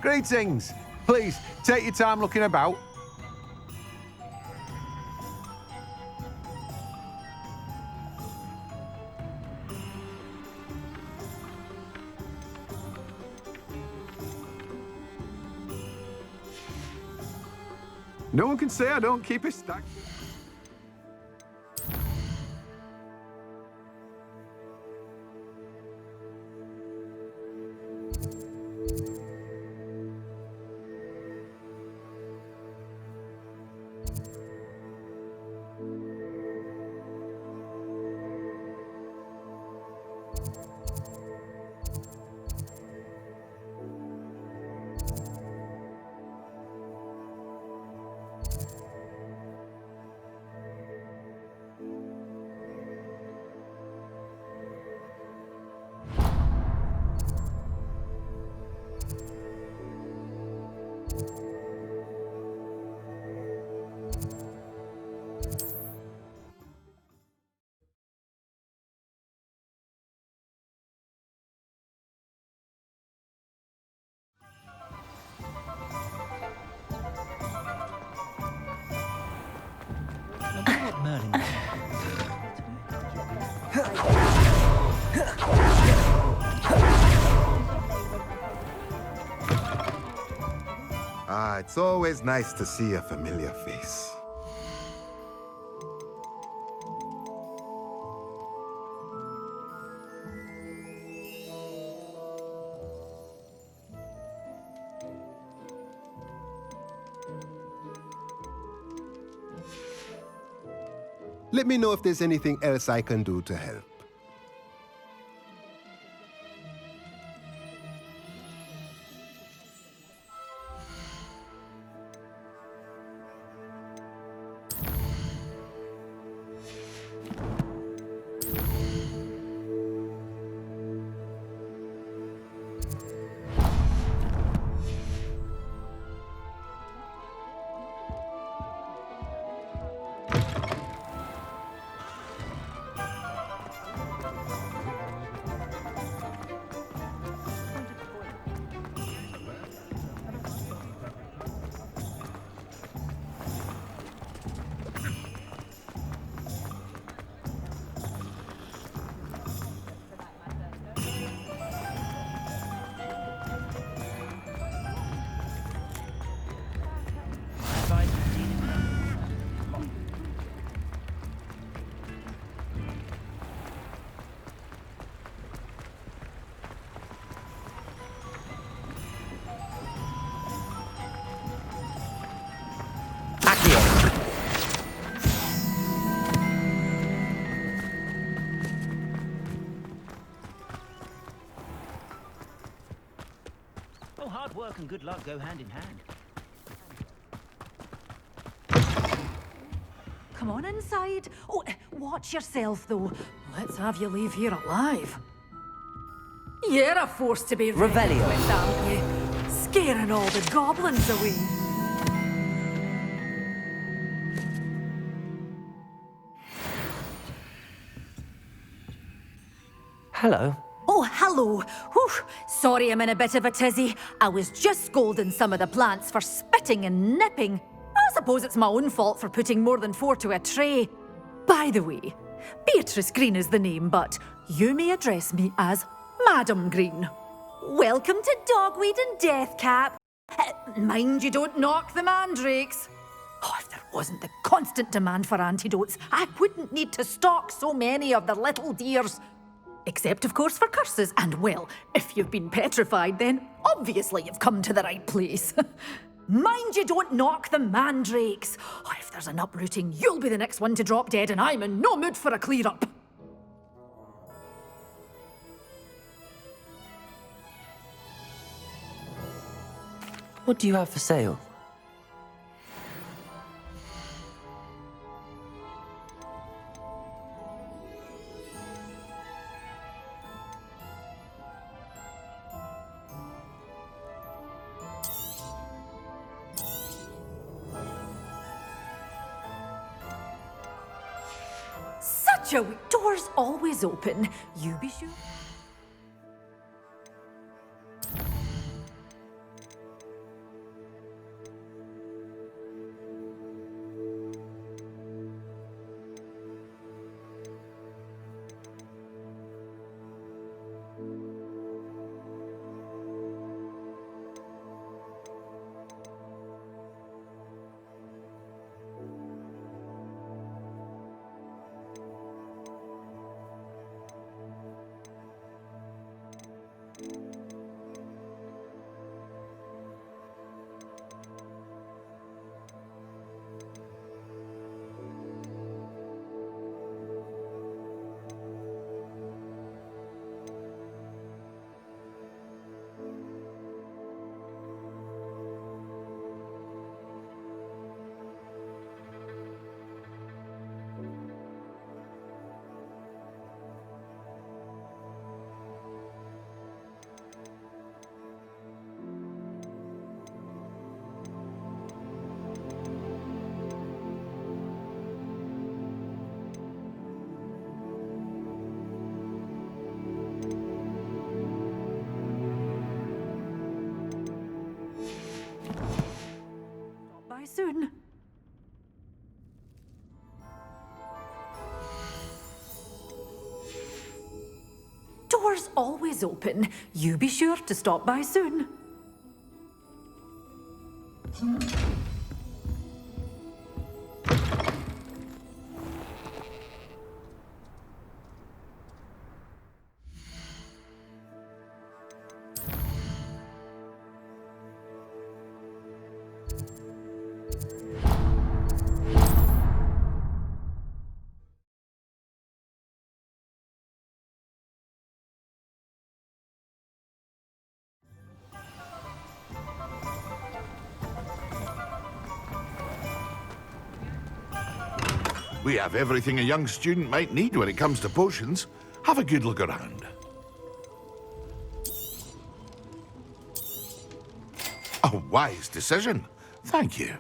Greetings. Please, take your time looking about. No one can say I don't keep a stack. It's always nice to see a familiar face. Let me know if there's anything else I can do to help. Hard work and good luck go hand in hand. Come on inside. Oh, watch yourself, though. Let's have you leave here alive. You're a force to be reckoned with, aren't you? Scaring all the goblins away. Hello. Oh, hello. Whew. Sorry I'm in a bit of a tizzy. I was just scolding some of the plants for spitting and nipping. I suppose it's my own fault for putting more than 4 to a tray. By the way, Beatrice Green is the name, but you may address me as Madam Green. Welcome to Dogweed and Deathcap. Mind you don't knock the mandrakes. Oh, if there wasn't the constant demand for antidotes, I wouldn't need to stock so many of the little dears. Except, of course, for curses. And, well, if you've been petrified, then obviously you've come to the right place. Mind you don't knock the mandrakes. Oh, if there's an uprooting, you'll be the next one to drop dead, and I'm in no mood for a clear-up. What do you have for sale? Joey, door's always open. You be sure. soon. Doors always open. You be sure to stop by soon. We have everything a young student might need when it comes to potions. Have a good look around. A wise decision. Thank you.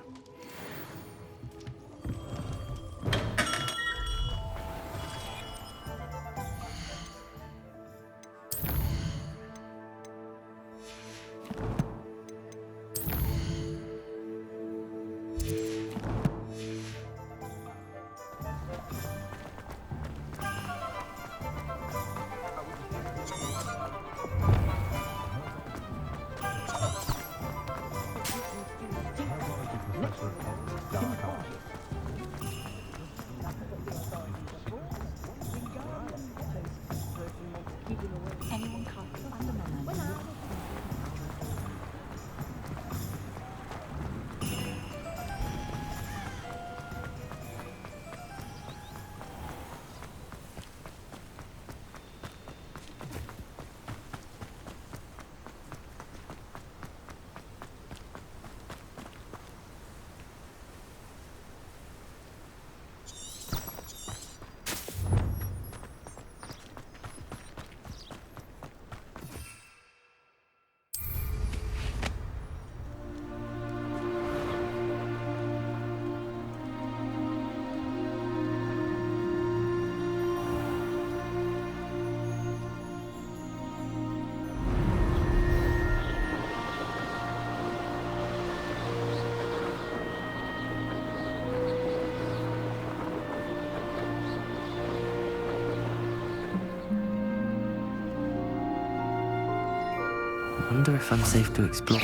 I wonder if I'm safe to explore.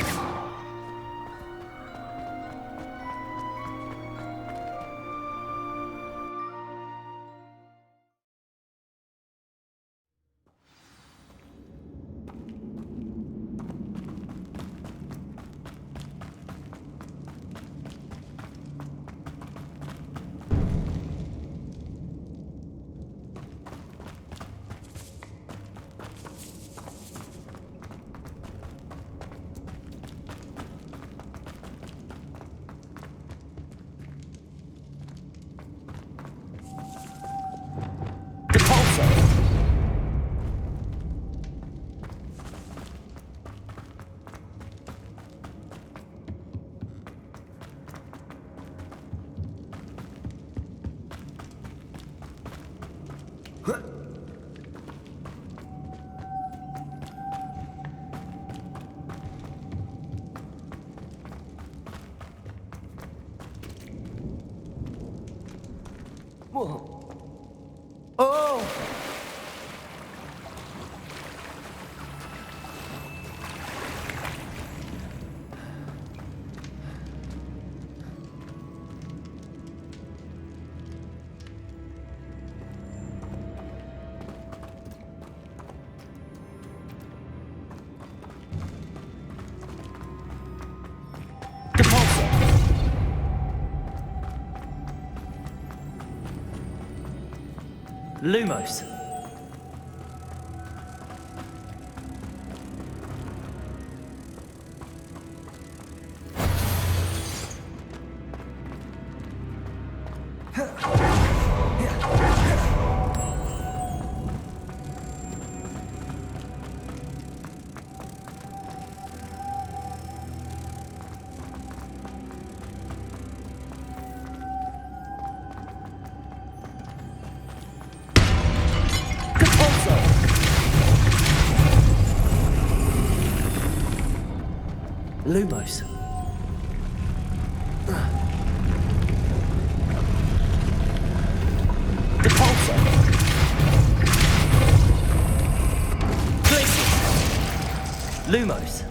Oh! Lumos. Lumos. Lumos.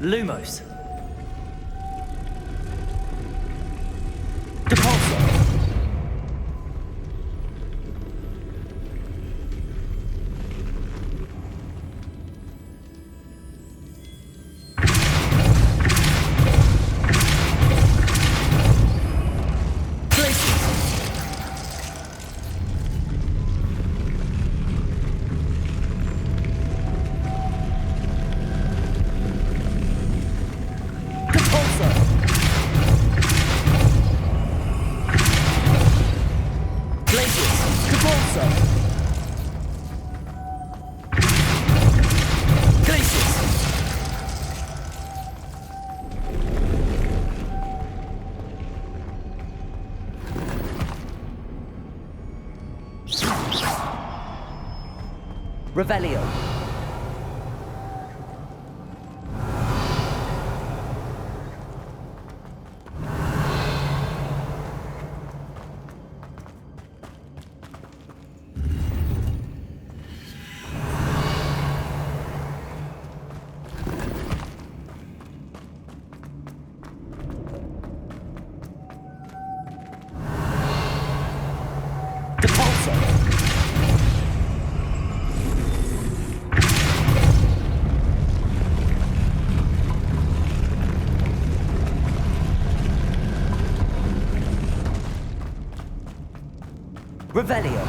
Lumos. Depulso. Revelio. Revelio.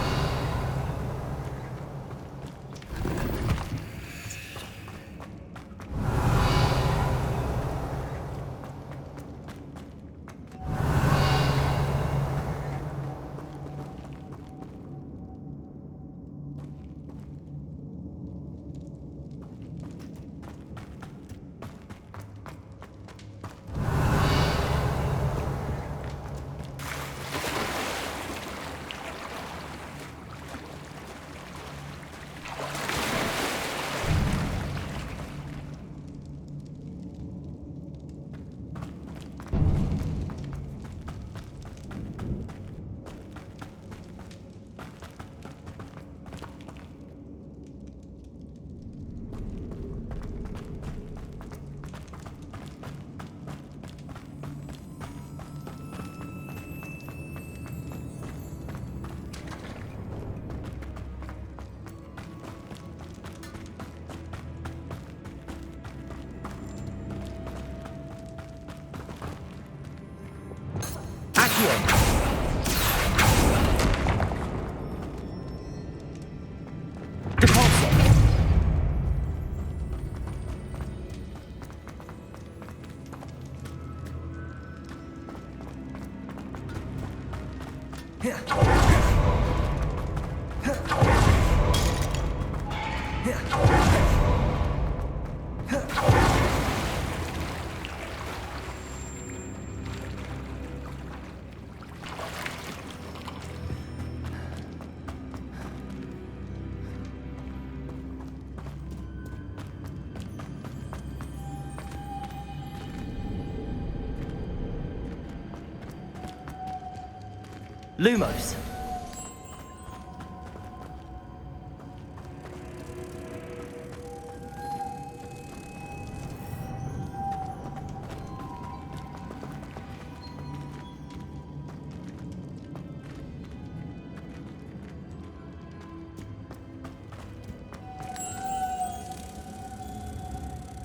Lumos.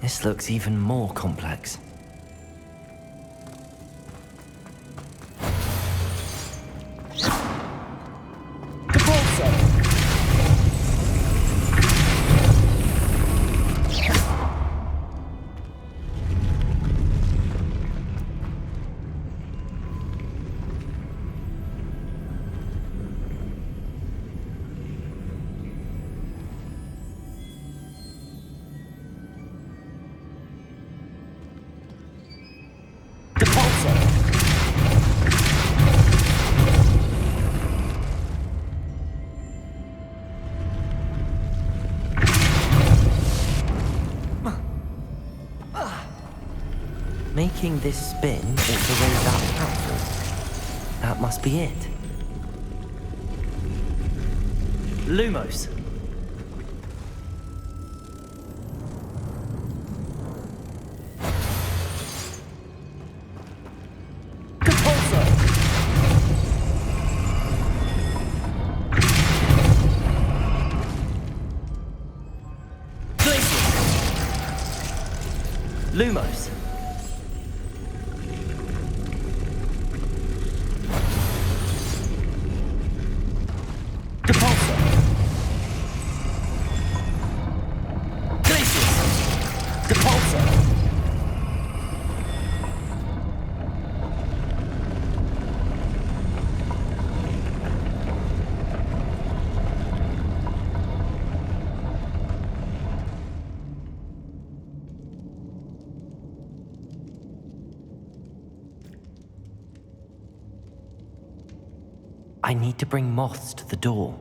This looks even more complex. making this spin ought to raise that platform. That must be it. Lumos. Lumos. Depulsor. Glacius. Depulsor. I need to bring moths to the door.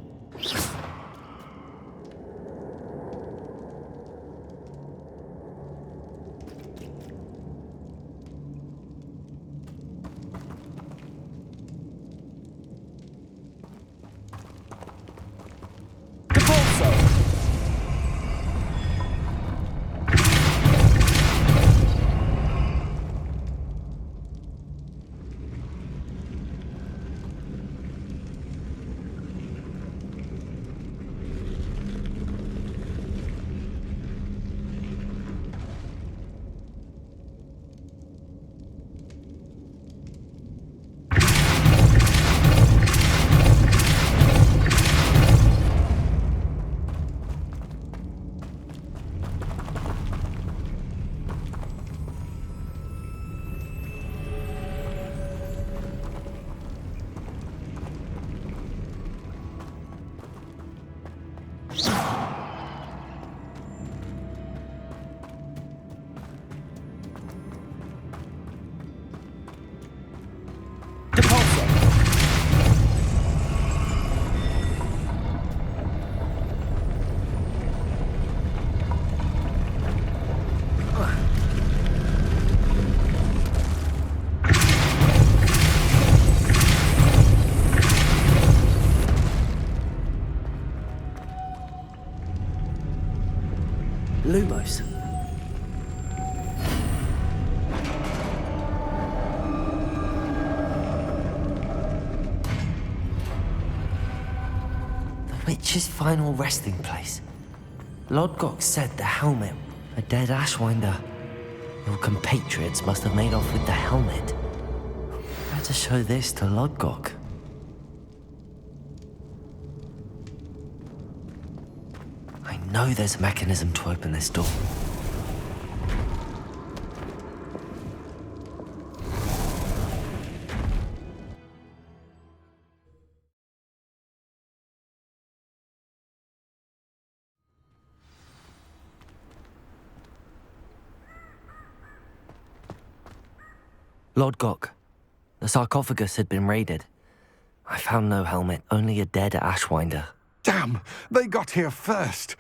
Lumos. The witch's final resting place. Lodgok said the helmet, a dead Ashwinder. Your compatriots must have made off with the helmet. Better show this to Lodgok. I know there's a mechanism to open this door. Lodgok, the sarcophagus had been raided. I found no helmet, only a dead Ashwinder. Damn! They got here first.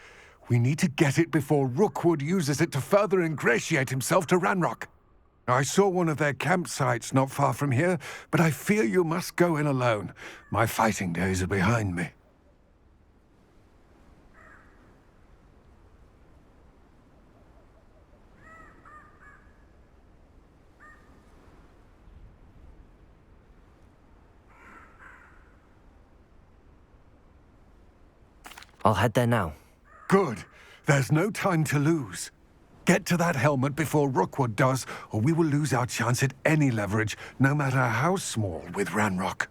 We need to get it before Rookwood uses it to further ingratiate himself to Ranrock. I saw one of their campsites not far from here, but I fear you must go in alone. My fighting days are behind me. I'll head there now. Good. There's no time to lose. Get to that helmet before Rookwood does, or we will lose our chance at any leverage, no matter how small, with Ranrock.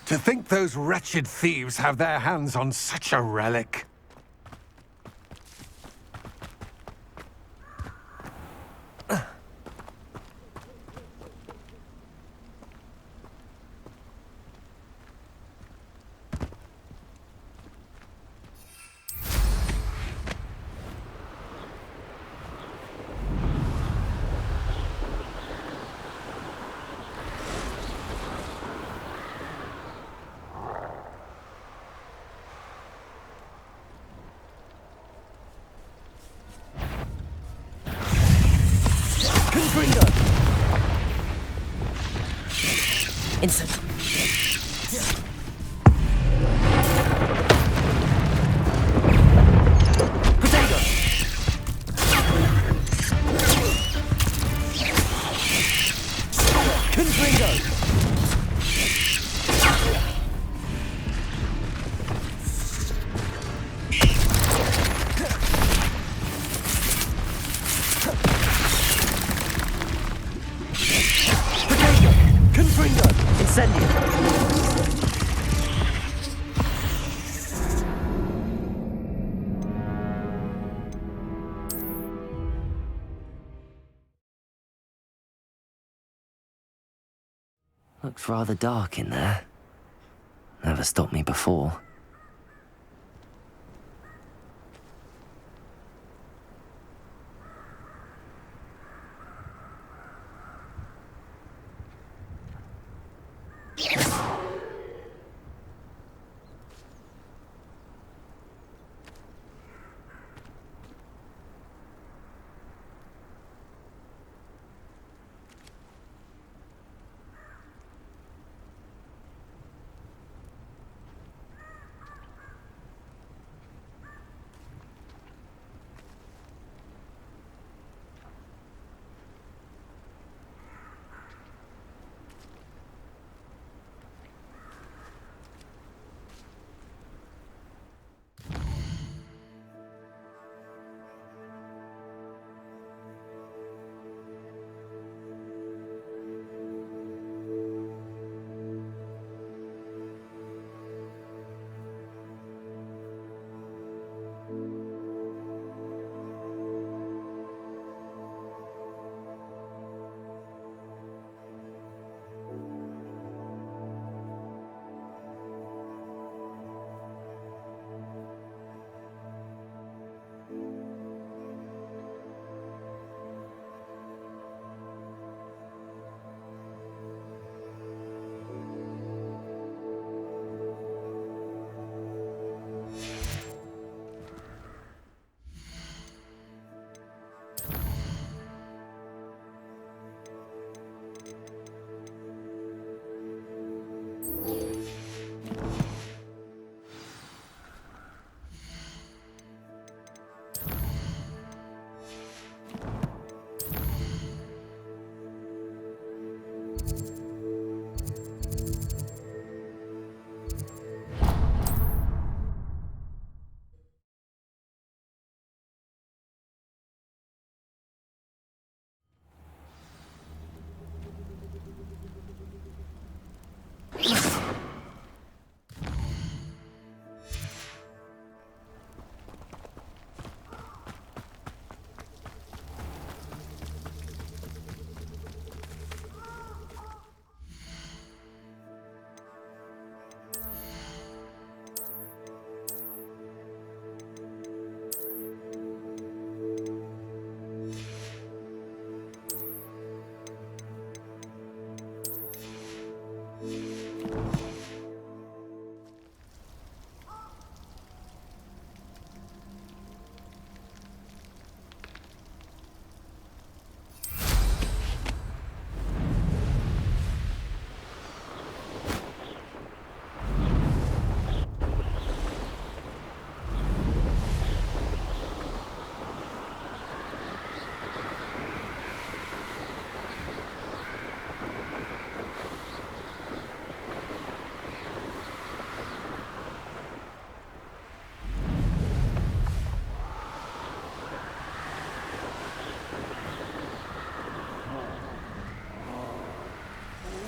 To think those wretched thieves have their hands on such a relic. Instant. Potato! Confringo! Confringo! Incendio! Looks rather dark in there. Never stopped me before.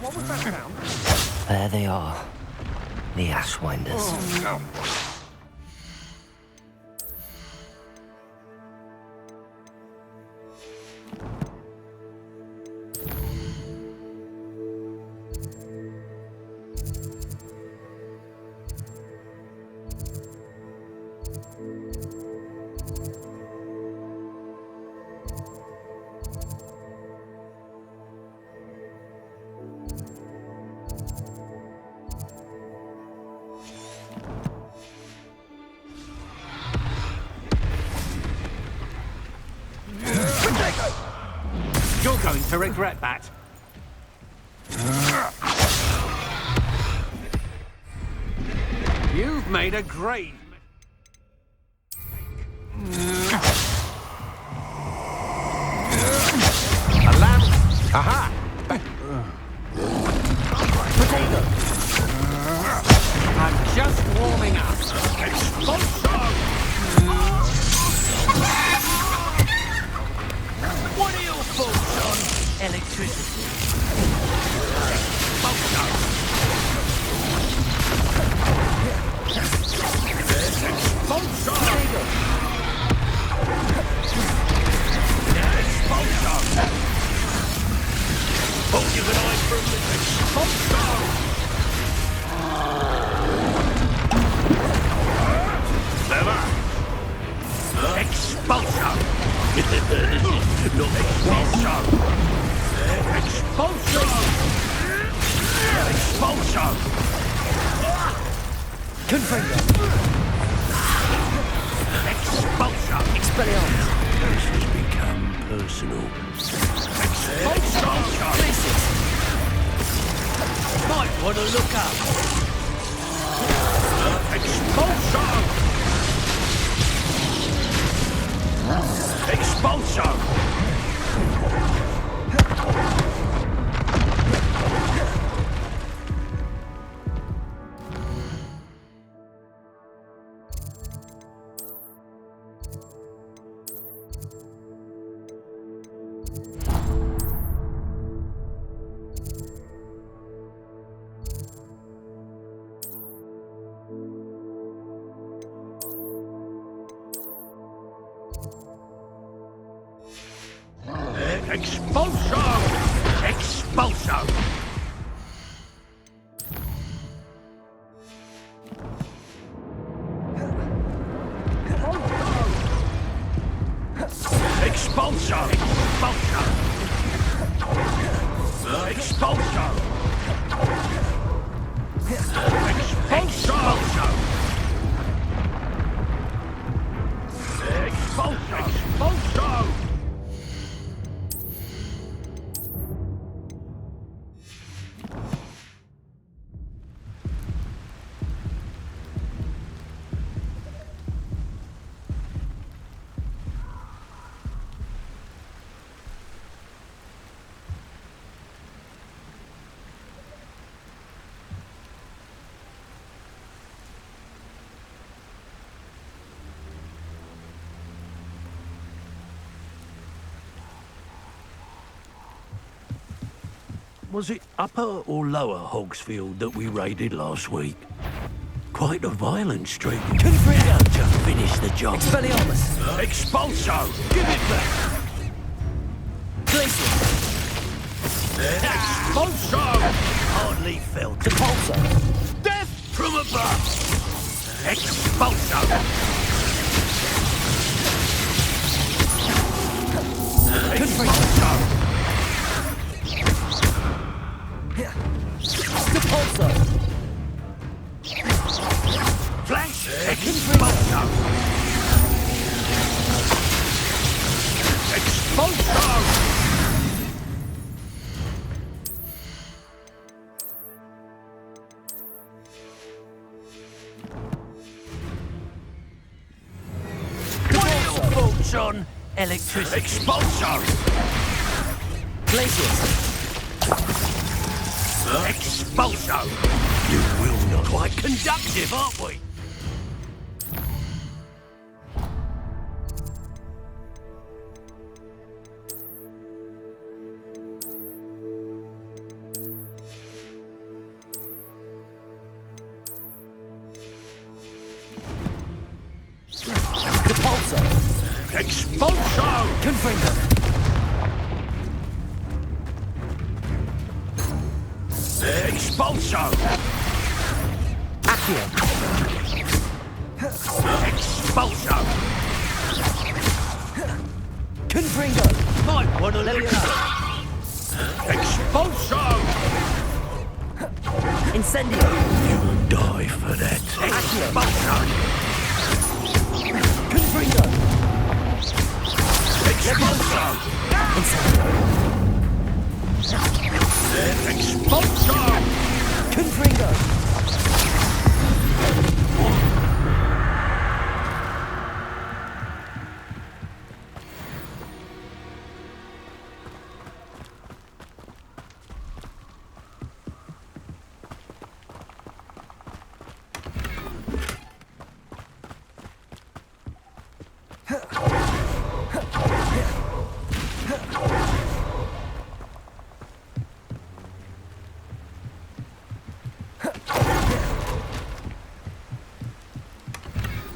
What was that sound? There they are. The Ashwinders. Oh, no. You're going to regret that. You've made a great... A lamp. Aha! Potato. I'm just warming up. Expulsion! What are your thoughts on electricity? Expulsion! Hold your eye for a minute. Expulsion! Clever! Expulsion! No expulsion! Expulsion! Expulsion! Confringo! Expulsion! Expelliarmus! This has become personal. Expulsion! Places! Might want to look up. Expulsion! Expulsion! Expulsion! Expulsion! Expulsion! Expulsion! Expulsion! Expulsion! Expulsion! Expulsion! Was it Upper or Lower Hogsfield that we raided last week? Quite a violent streak. Confringo! Just finish the job. Expelliarmus! Expulso! Give it back! Glacier! Expulso! Hardly felt. Repulsor! Death from above! Expulso! Expulso! Repulsor! Flash! Expulso! Expulso! What are your thoughts on electricity? Expulso! Glaciers! Expulso! You will not. Quite conductive, aren't we? Repulsor! Expulso! Confringo! Expulso! Accio! Expulso! Confringo! Might want to let it go! Expulso! Incendio! You'll die for that! Expulso! Confringo! Expulso! Incendio! Expulso! Confringo!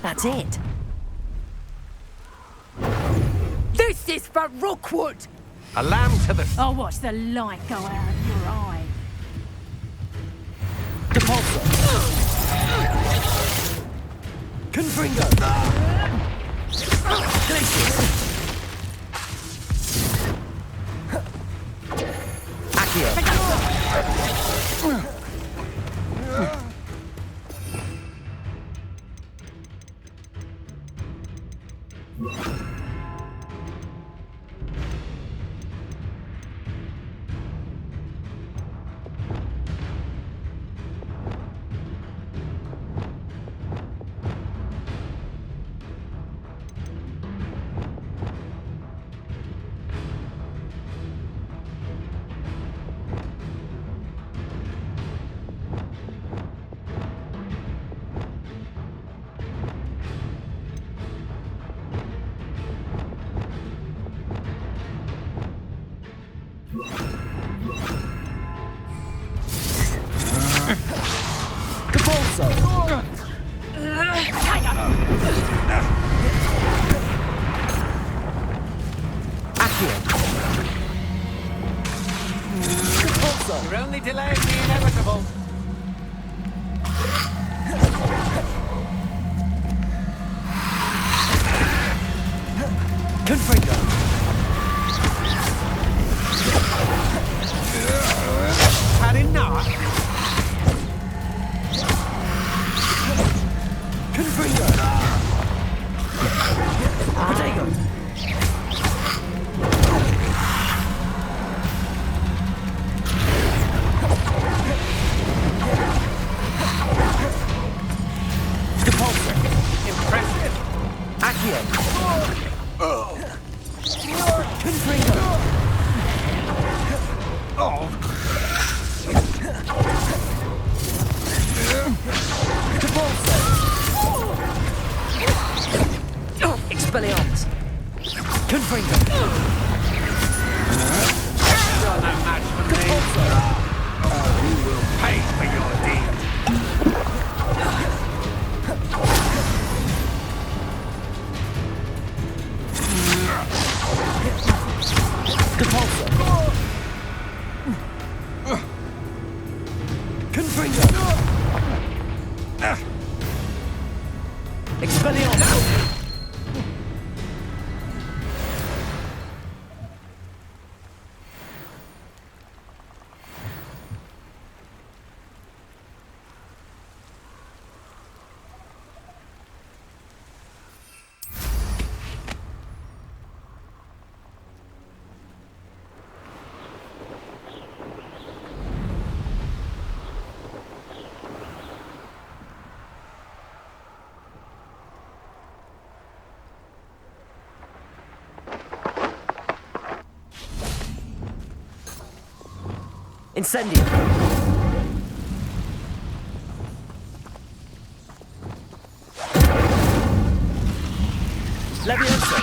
That's it. This is for Rookwood! A lamb to the... I'll watch the light go out of your eye. Depulso. Confringo. Glacius. Accio. You're only delaying the inevitable. Confringo. Had enough? Confringo. Protego. Impressive. Accio. Confringo. Depulso. Expelliarmus. Confringo. You're no match for me. You will pay for your deed. Depulso. Confringo. Expelliarmus. Incendio. Levioso.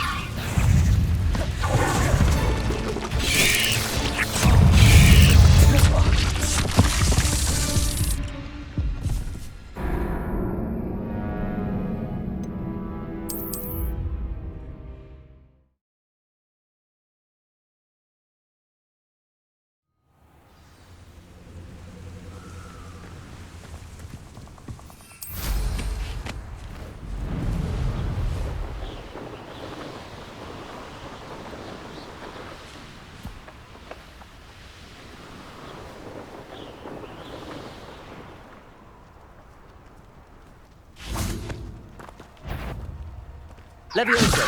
Levioso.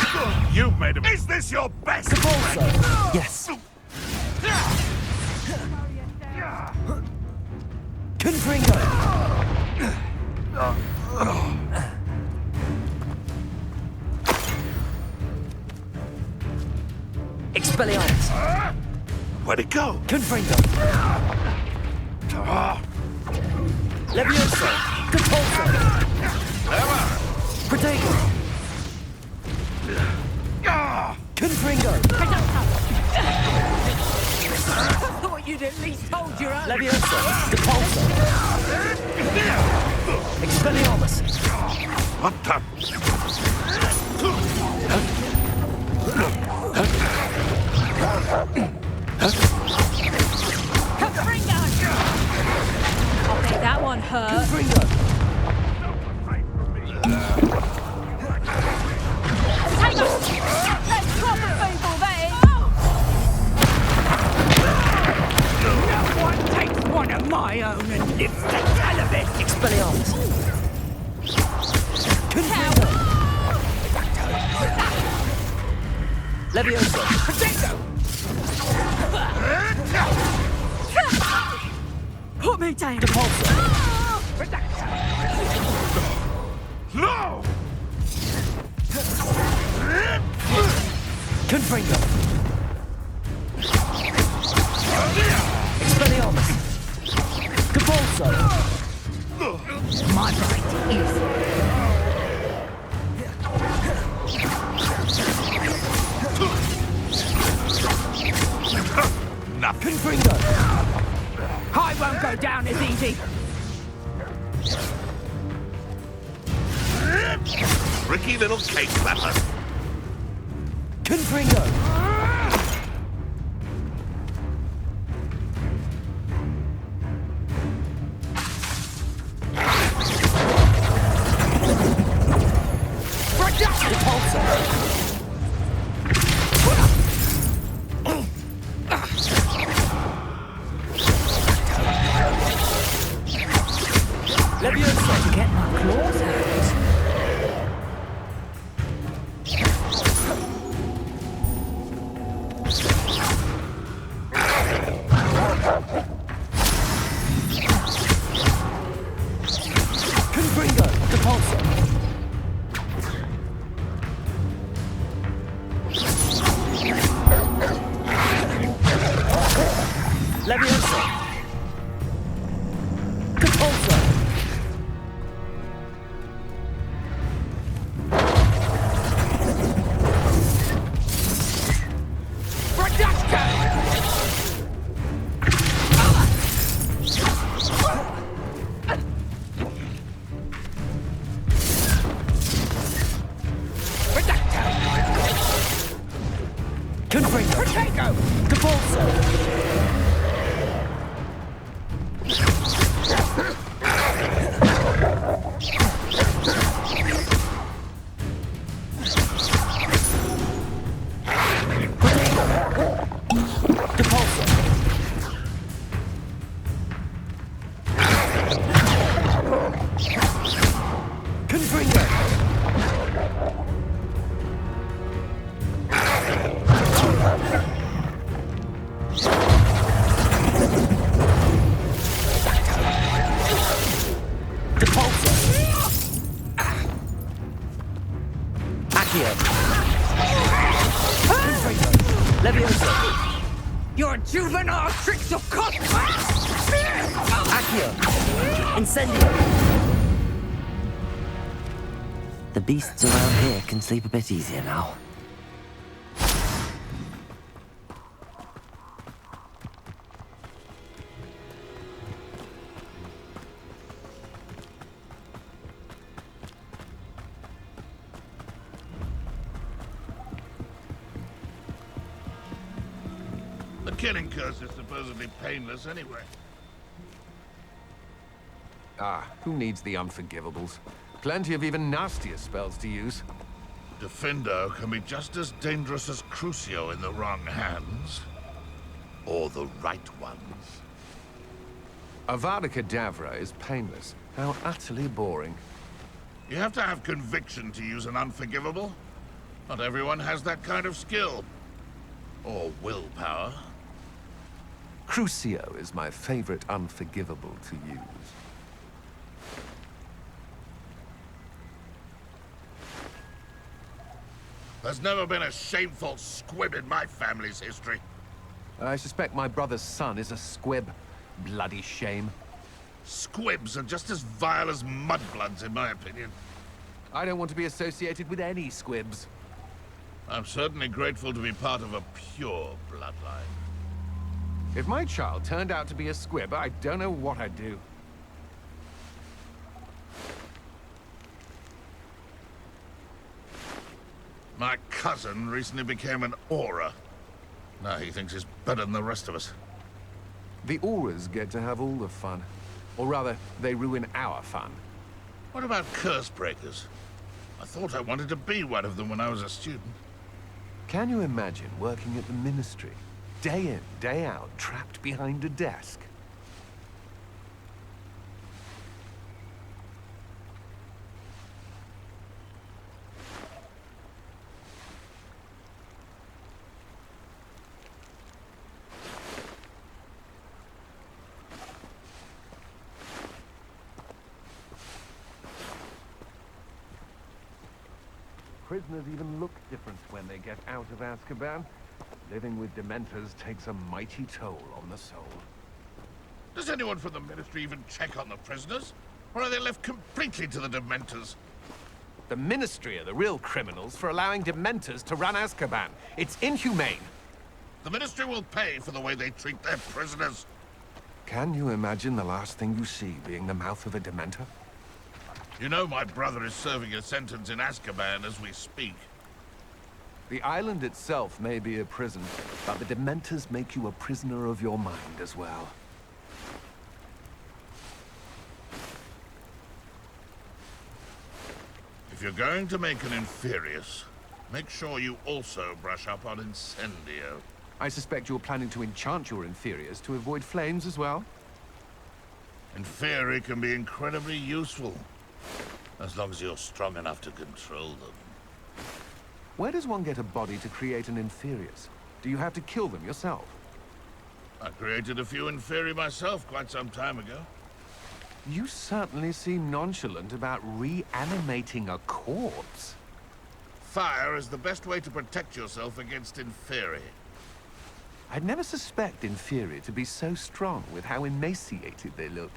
You've made him. Is this your best? Depulso. Yes. Confringo. Expelliarmus! Where'd it go? Confringo! Levioso! Depulso! Protego! Confringo! Thought you'd at least hold your own. Levioso! Depulso! Expelliarmus! What the? Confringo! I'll bet that one hurt. Confringo! Tiger! That's proper feeble, that No one takes one of my own and lives to tell of it. Expelliarmus! is. Confringo! Levioso! Potato! Put me down. Depulso! No! Confringo! Expelliarmus! Depulso! My right is. Nothing. Confringo! I won't go down as easy. Tricky little cake slapper. Confringo! Depulso! Levioso! Get my claws out! Confringo! Depulso! Levioso! Depulso! Confringo! Potato! Depulso! Depulso! Confringo! Depulso! Accio! Confringo! Levioso! Your juvenile tricks will cost me! Accio! Incendio! The beasts around here can sleep a bit easier now. The killing curse is supposedly painless anyway. Ah, who needs the unforgivables? Plenty of even nastier spells to use. Defendo can be just as dangerous as Crucio in the wrong hands. Or the right ones. Avada Kedavra is painless. How utterly boring. You have to have conviction to use an unforgivable. Not everyone has that kind of skill. Or willpower. Crucio is my favorite unforgivable to use. There's never been a shameful squib in my family's history. I suspect my brother's son is a squib. Bloody shame. Squibs are just as vile as mudbloods, in my opinion. I don't want to be associated with any squibs. I'm certainly grateful to be part of a pure bloodline. If my child turned out to be a squib, I don't know what I'd do. My cousin recently became an aura. Now he thinks he's better than the rest of us. The auras get to have all the fun. Or rather, they ruin our fun. What about curse breakers? I thought I wanted to be one of them when I was a student. Can you imagine working at the Ministry? Day in, day out, trapped behind a desk? Prisoners even look different when they get out of Azkaban. Living with Dementors takes a mighty toll on the soul. Does anyone from the Ministry even check on the prisoners? Or are they left completely to the Dementors? The Ministry are the real criminals for allowing Dementors to run Azkaban. It's inhumane. The Ministry will pay for the way they treat their prisoners. Can you imagine the last thing you see being the mouth of a Dementor? You know my brother is serving a sentence in Azkaban as we speak. The island itself may be a prison, but the Dementors make you a prisoner of your mind as well. If you're going to make an Inferius, make sure you also brush up on Incendio. I suspect you're planning to enchant your inferiors to avoid flames as well? Inferi can be incredibly useful, as long as you're strong enough to control them. Where does one get a body to create an inferius? Do you have to kill them yourself? I created a few Inferi myself quite some time ago. You certainly seem nonchalant about reanimating a corpse. Fire is the best way to protect yourself against Inferi. I'd never suspect Inferi to be so strong with how emaciated they look.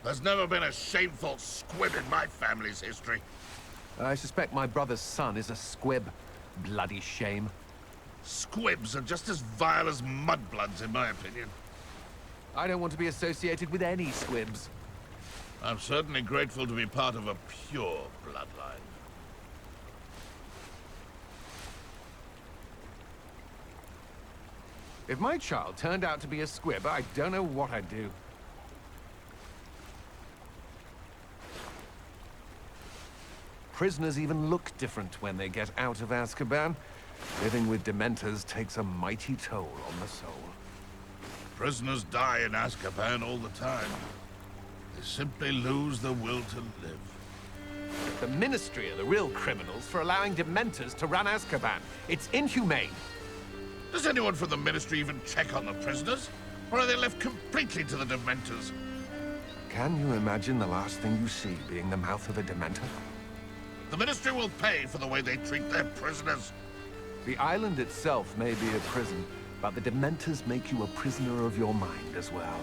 There's never been a shameful squib in my family's history. I suspect my brother's son is a squib. Bloody shame. Squibs are just as vile as mudbloods, in my opinion. I don't want to be associated with any squibs. I'm certainly grateful to be part of a pure bloodline. If my child turned out to be a squib, I don't know what I'd do. Prisoners even look different when they get out of Azkaban. Living with Dementors takes a mighty toll on the soul. Prisoners die in Azkaban all the time. They simply lose the will to live. The Ministry are the real criminals for allowing Dementors to run Azkaban. It's inhumane. Does anyone from the Ministry even check on the prisoners? Or are they left completely to the Dementors? Can you imagine the last thing you see being the mouth of a Dementor? The Ministry will pay for the way they treat their prisoners. The island itself may be a prison, but the Dementors make you a prisoner of your mind as well.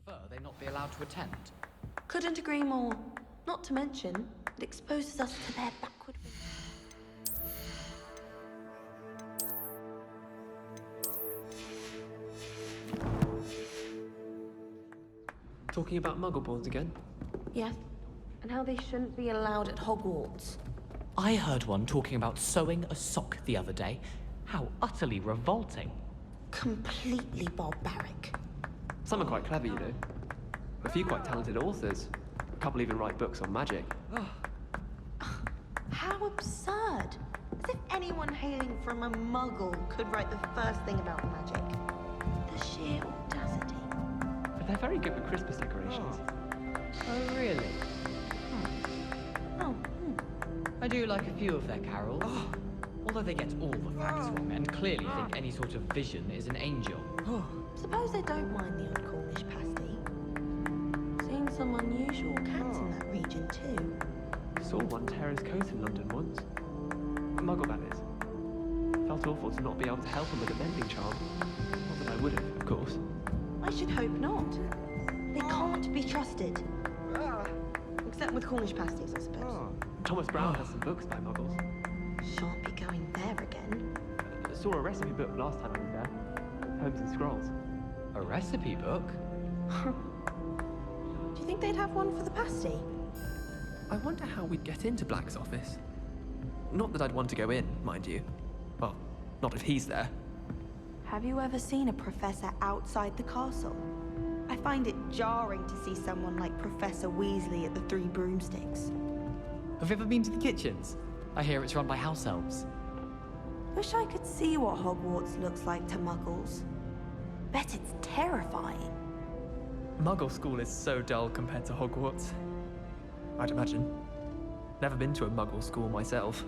Prefer they not be allowed to attend. Couldn't agree more. Not to mention, it exposes us to their backward ways. Talking about muggleborns again? Yes, and how they shouldn't be allowed at Hogwarts. I heard one talking about sewing a sock the other day. How utterly revolting. Completely barbaric. Some are quite clever, you know. A few quite talented authors. A couple even write books on magic. How absurd! As if anyone hailing from a muggle could write the first thing about magic. The sheer audacity. But they're very good with Christmas decorations. Oh, really? Oh, I do like a few of their carols. Although they get all the facts wrong and clearly think any sort of vision is an angel. Suppose they don't mind the odd Cornish pasty. Seen some unusual cats in that region too. Saw one tear his coat in London once. A muggle, that is. Felt awful to not be able to help him with a mending charm. Not that I would have, of course. I should hope not. They can't be trusted. Except with Cornish pasties, I suppose. Thomas Brown has some books by muggles. Shan't be going there again. Saw a recipe book last time I was there. Holmes and Scrolls. A recipe book? Do you think they'd have one for the pasty? I wonder how we'd get into Black's office. Not that I'd want to go in, mind you. Well, not if he's there. Have you ever seen a professor outside the castle? I find it jarring to see someone like Professor Weasley at the Three Broomsticks. Have you ever been to the kitchens? I hear it's run by house elves. Wish I could see what Hogwarts looks like to muggles. Bet it's terrifying. Muggle school is so dull compared to Hogwarts. I'd imagine. Never been to a Muggle school myself.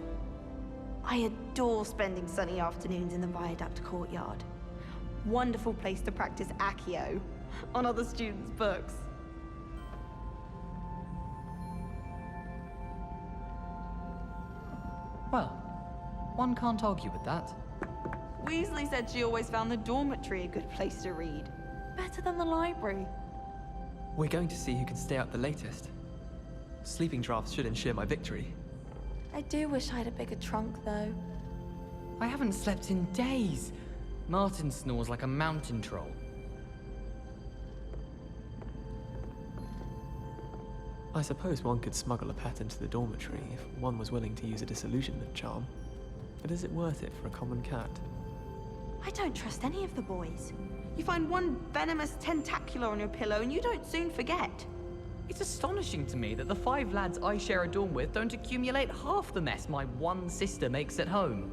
I adore spending sunny afternoons in the Viaduct courtyard. Wonderful place to practice Accio on other students' books. Well, one can't argue with that. Weasley said she always found the dormitory a good place to read. Better than the library. We're going to see who can stay up the latest. Sleeping drafts should ensure my victory. I do wish I had a bigger trunk, though. I haven't slept in days. Martin snores like a mountain troll. I suppose one could smuggle a pet into the dormitory if one was willing to use a disillusionment charm. But is it worth it for a common cat? I don't trust any of the boys. You find one venomous tentacular on your pillow and you don't soon forget. It's astonishing to me that the 5 lads I share a dorm with don't accumulate half the mess my one sister makes at home.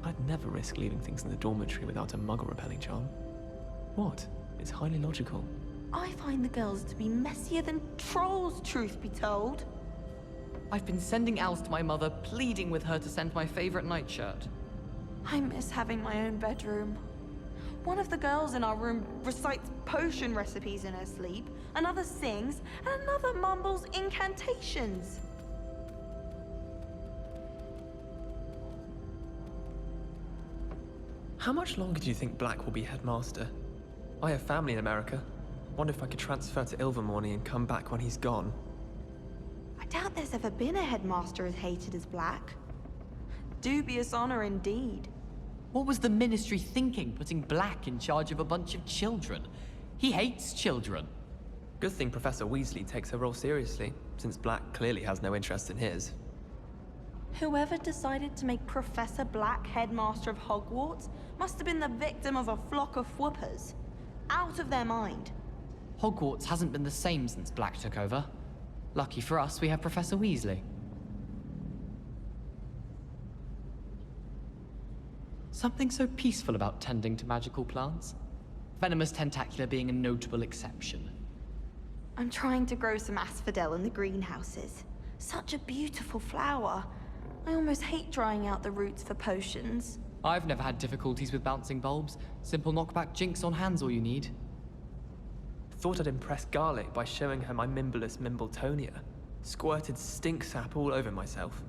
I'd never risk leaving things in the dormitory without a muggle repelling charm. What? It's highly logical. I find the girls to be messier than trolls, truth be told. I've been sending owls to my mother, pleading with her to send my favorite nightshirt. I miss having my own bedroom. One of the girls in our room recites potion recipes in her sleep, another sings, and another mumbles incantations. How much longer do you think Black will be headmaster? I have family in America. Wonder if I could transfer to Ilvermorny and come back when he's gone. I doubt there's ever been a headmaster as hated as Black. Dubious honor indeed. What was the ministry thinking, putting Black in charge of a bunch of children? He hates children. Good thing Professor Weasley takes her role seriously, since Black clearly has no interest in his. Whoever decided to make Professor Black headmaster of Hogwarts must have been the victim of a flock of whoopers. Out of their mind. Hogwarts hasn't been the same since Black took over. Lucky for us, we have Professor Weasley. Something so peaceful about tending to magical plants. Venomous tentacular being a notable exception. I'm trying to grow some asphodel in the greenhouses. Such a beautiful flower. I almost hate drying out the roots for potions. I've never had difficulties with bouncing bulbs. Simple knockback jinx on hand's all you need. Thought I'd impress Garlic by showing her my Mimblelus Mimbletonia. Squirted stink sap all over myself.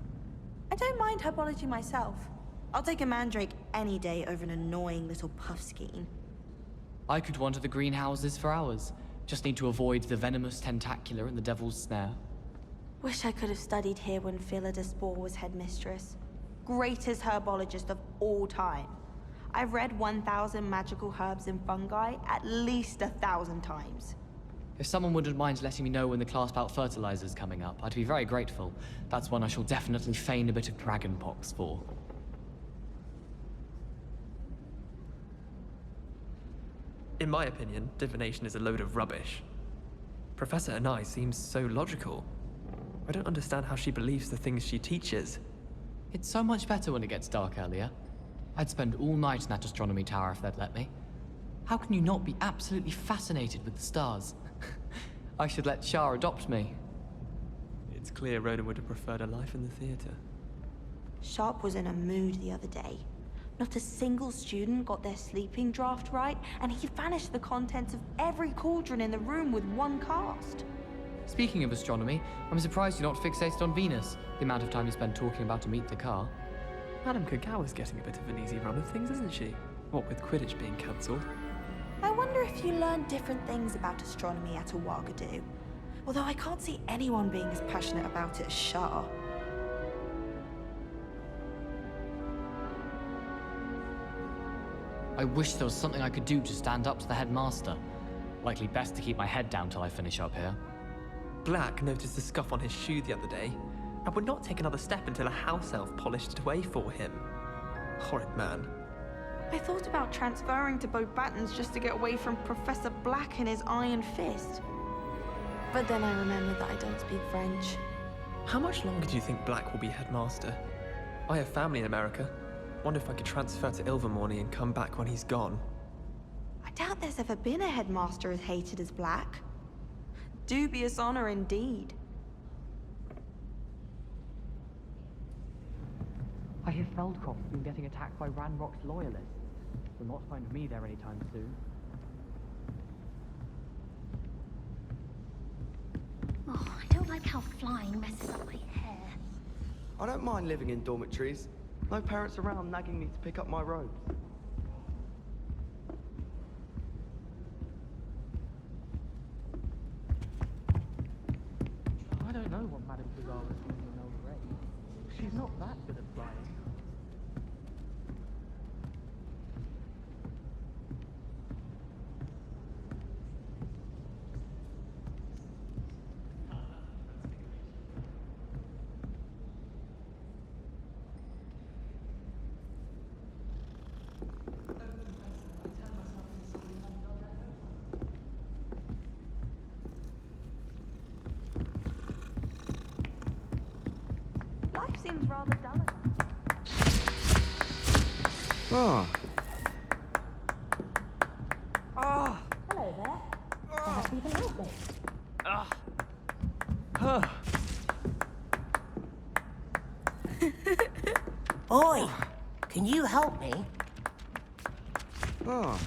I don't mind herbology myself. I'll take a mandrake any day over an annoying little puffskein. I could wander the greenhouses for hours. Just need to avoid the venomous tentacular and the devil's snare. Wish I could have studied here when Philida was headmistress. Greatest herbologist of all time. I've read 1,000 magical herbs and fungi at least 1,000 times. If someone wouldn't mind letting me know when the class bout fertilizer's coming up, I'd be very grateful. That's one I shall definitely feign a bit of dragonpox for. In my opinion, divination is a load of rubbish. Professor Anai seems so logical. I don't understand how she believes the things she teaches. It's so much better when it gets dark earlier. I'd spend all night in that astronomy tower if they'd let me. How can you not be absolutely fascinated with the stars? I should let Shah adopt me. It's clear Ronan would have preferred a life in the theater. Sharp was in a mood the other day. Not a single student got their sleeping draft right, and he vanished the contents of every cauldron in the room with one cast. Speaking of astronomy, I'm surprised you're not fixated on Venus. The amount of time you spend talking about to meet the car. Madame Kagawa's getting a bit of an easy run of things, isn't she? What with Quidditch being cancelled. I wonder if you learn different things about astronomy at Ouagadougou. Although I can't see anyone being as passionate about it as Shah. I wish there was something I could do to stand up to the headmaster. Likely best to keep my head down till I finish up here. Black noticed the scuff on his shoe the other day, and would not take another step until a house elf polished it away for him. Horrid man. I thought about transferring to Beauxbatons just to get away from Professor Black and his iron fist. But then I remembered that I don't speak French. How much longer do you think Black will be headmaster? I have family in America. Wonder if I could transfer to Ilvermorny and come back when he's gone. I doubt there's ever been a headmaster as hated as Black. Dubious honor indeed. I hear Feldcroft's been getting attacked by Ranrock's loyalists. You'll not find me there anytime soon. Oh, I don't like how flying messes up my hair. I don't mind living in dormitories. No parents around nagging me to pick up my robes. I don't know what Madame Kagawa's doing in old Ray. She's not that good at flying. Life seems rather dull. Ah. Oh, hello there. Perhaps you can help me. Oi! Can you help me? Ah.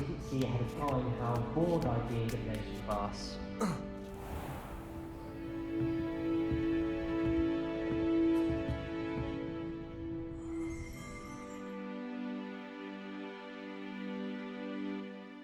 didn't see ahead of time how bored I'd be in divination class.